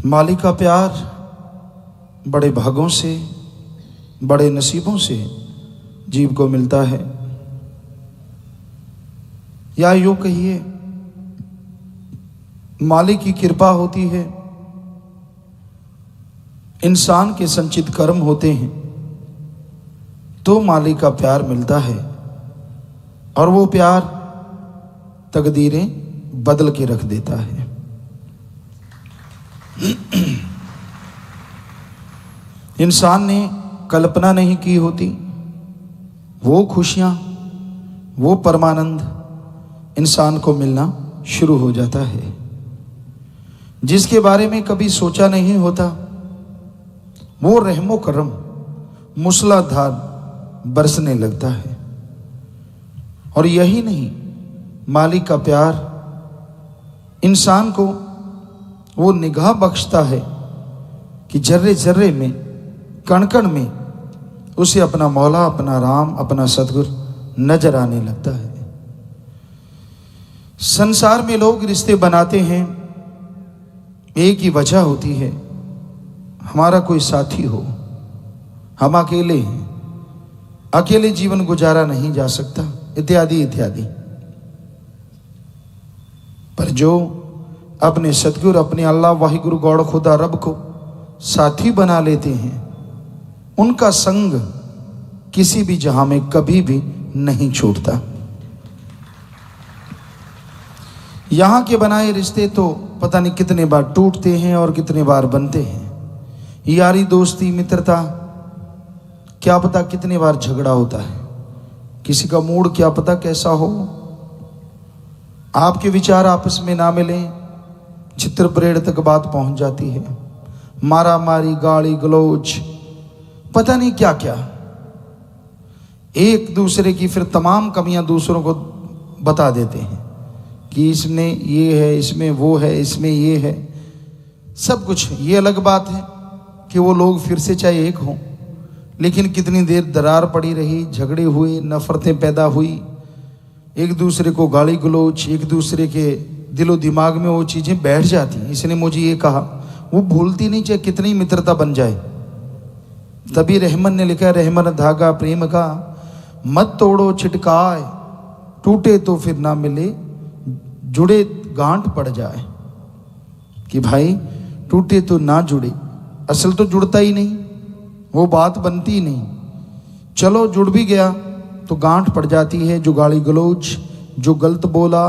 मालिक का प्यार बड़े भागों से, बड़े नसीबों से जीव को मिलता है, या यूं कहिए मालिक की कृपा होती है। इंसान के संचित कर्म होते हैं तो मालिक का प्यार मिलता है, और वो प्यार तकदीरें बदल के रख देता है। इंसान ने कल्पना नहीं की होती वो खुशियां, वो परमानंद इंसान को मिलना शुरू हो जाता है। जिसके बारे में कभी सोचा नहीं होता वो रहमो करम मूसलाधार बरसने लगता है। और यही नहीं, मालिक का प्यार इंसान को वो निगाह बख्शता है कि जर्रे जर्रे में, कण कण में उसे अपना मौला, अपना राम, अपना सतगुरु नजर आने लगता है। संसार में लोग रिश्ते बनाते हैं, एक ही वजह होती है, हमारा कोई साथी हो। हम अकेले हैं, अकेले जीवन गुजारा नहीं जा सकता, इत्यादि इत्यादि। पर जो अपने सतगुरु, अपने अल्लाह वाहिगुरु गौड़ खुदा रब को साथी बना लेते हैं, उनका संग किसी भी जहां में कभी भी नहीं छूटता। यहां के बनाए रिश्ते तो पता नहीं कितने बार टूटते हैं और कितने बार बनते हैं। यारी दोस्ती मित्रता, क्या पता कितने बार झगड़ा होता है। किसी का मूड क्या पता कैसा हो, आपके विचार आपस में ना मिलें, चित्र परेड तक बात पहुंच जाती है। मारा मारी, गाली गलौज, पता नहीं क्या क्या। एक दूसरे की फिर तमाम कमियां दूसरों को बता देते हैं कि इसमें ये है, इसमें वो है, इसमें ये है, सब कुछ। ये अलग बात है कि वो लोग फिर से चाहे एक हों, लेकिन कितनी देर दरार पड़ी रही, झगड़े हुए, नफरतें पैदा हुई, एक दूसरे को गाली गलौज, एक दूसरे के दिलो दिमाग में वो चीज़ें बैठ जाती हैं। इसने मुझे ये कहा, वो भूलती नहीं, चाहे कितनी मित्रता बन जाए। तभी रहमन ने लिखा, रहमन धागा प्रेम का मत तोड़ो छिटकाए, टूटे तो फिर ना मिले, जुड़े गांठ पड़ जाए। कि भाई टूटे तो ना जुड़े, असल तो जुड़ता ही नहीं, वो बात बनती ही नहीं। चलो जुड़ भी गया तो गांठ पड़ जाती है। जो गाली गलौज, जो गलत बोला,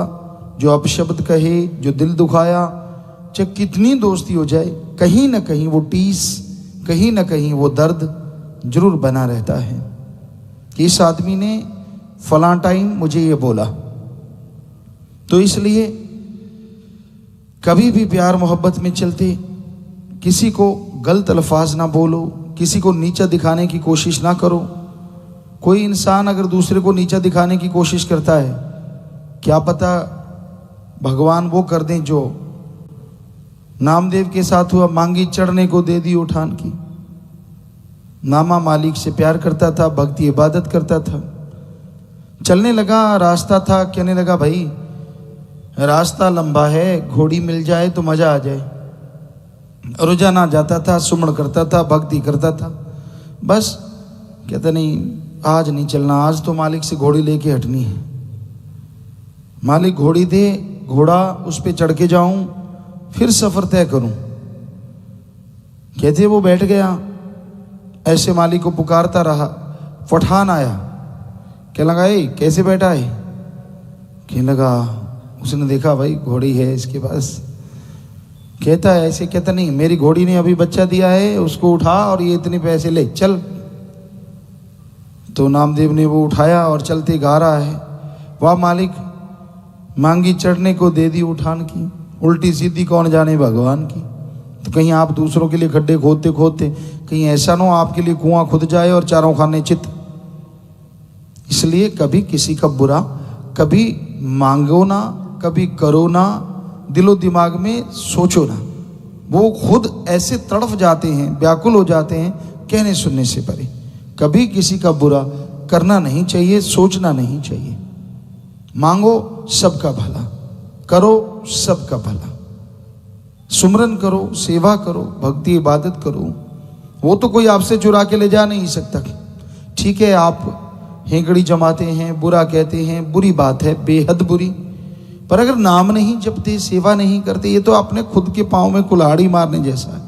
जो अपशब्द कहे, जो दिल दुखाया, चाहे कितनी दोस्ती हो जाए, कहीं ना कहीं वो टीस, कहीं ना कहीं वो दर्द जरूर बना रहता है कि इस आदमी ने फलां टाइम मुझे ये बोला। तो इसलिए कभी भी प्यार मोहब्बत में चलते किसी को गलत अल्फाज ना बोलो, किसी को नीचा दिखाने की कोशिश ना करो। कोई इंसान अगर दूसरे को नीचा दिखाने की कोशिश करता है, क्या पता भगवान वो कर दें जो नामदेव के साथ हुआ, मांगी चढ़ने को दे दी उठान की। नामा मालिक से प्यार करता था, भक्ति इबादत करता था, चलने लगा, रास्ता था, कहने लगा भाई रास्ता लंबा है, घोड़ी मिल जाए तो मजा आ जाए। रोजाना जाता था, सुमन करता था, भक्ति करता था, बस कहता नहीं आज नहीं चलना, आज तो मालिक से घोड़ी लेके हटनी है। मालिक घोड़ी दे, घोड़ा उस पे चढ़ के जाऊं, फिर सफर तय करूं। कहते वो बैठ गया, ऐसे मालिक को पुकारता रहा। पठान आया, क्या लगा ए कैसे बैठा है? कहने लगा, उसने देखा भाई घोड़ी है इसके पास। कहता है ऐसे, कहता नहीं मेरी घोड़ी ने अभी बच्चा दिया है, उसको उठा और ये इतने पैसे ले चल। तो नामदेव ने वो उठाया और चलते गा रहा है, वाह मालिक मांगी चढ़ने को दे दी उठान की, उल्टी सीधी कौन जाने भगवान की। तो कहीं आप दूसरों के लिए खड्डे खोदते खोदते कहीं ऐसा ना हो आपके लिए कुआं खुद जाए और चारों खाने चित। इसलिए कभी किसी का बुरा कभी मांगो ना, कभी करो ना, दिलो दिमाग में सोचो ना। वो खुद ऐसे तड़फ जाते हैं, व्याकुल हो जाते हैं कहने सुनने से परे। कभी किसी का बुरा करना नहीं चाहिए, सोचना नहीं चाहिए। मांगो सबका भला, करो सबका भला। सुमरन करो, सेवा करो, भक्ति इबादत करो। वो तो कोई आपसे चुरा के ले जा नहीं सकता। ठीक है, आप हेंकड़ी जमाते हैं, बुरा कहते हैं, बुरी बात है, बेहद बुरी, पर अगर नाम नहीं जपते, सेवा नहीं करते, ये तो अपने खुद के पांव में कुल्हाड़ी मारने जैसा है।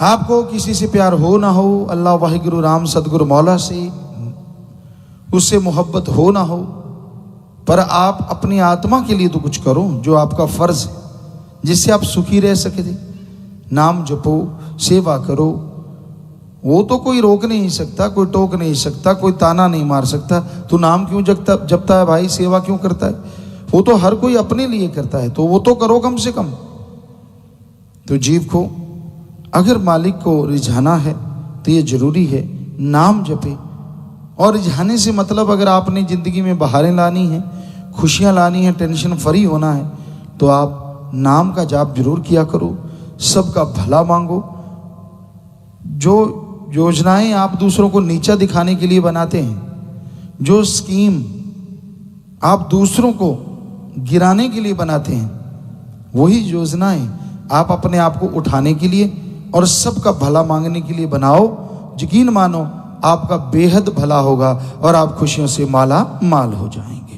आपको किसी से प्यार हो ना हो, अल्लाह वाहिगुरु राम सदगुरु मौला से उससे मोहब्बत हो ना हो, पर आप अपनी आत्मा के लिए तो कुछ करो जो आपका फर्ज है, जिससे आप सुखी रह सके थे। नाम जपो, सेवा करो। वो तो कोई रोक नहीं सकता, कोई टोक नहीं सकता, कोई ताना नहीं मार सकता। तू नाम क्यों जपता है भाई, सेवा क्यों करता है? वो तो हर कोई अपने लिए करता है, तो वो तो करो कम से कम। तो जीव को अगर मालिक को रिझाना है तो ये जरूरी है नाम जपे। और रिझाने से मतलब अगर आपने जिंदगी में बहारें लानी है, खुशियां लानी है, टेंशन फ्री होना है, तो आप नाम का जाप जरूर किया करो, सबका भला मांगो। जो योजनाएं आप दूसरों को नीचा दिखाने के लिए बनाते हैं, जो स्कीम आप दूसरों को गिराने के लिए बनाते हैं, वही योजनाएं आप अपने आप को उठाने के लिए और सबका भला मांगने के लिए बनाओ। यकीन मानो आपका बेहद भला होगा और आप खुशियों से माला माल हो जाएंगे।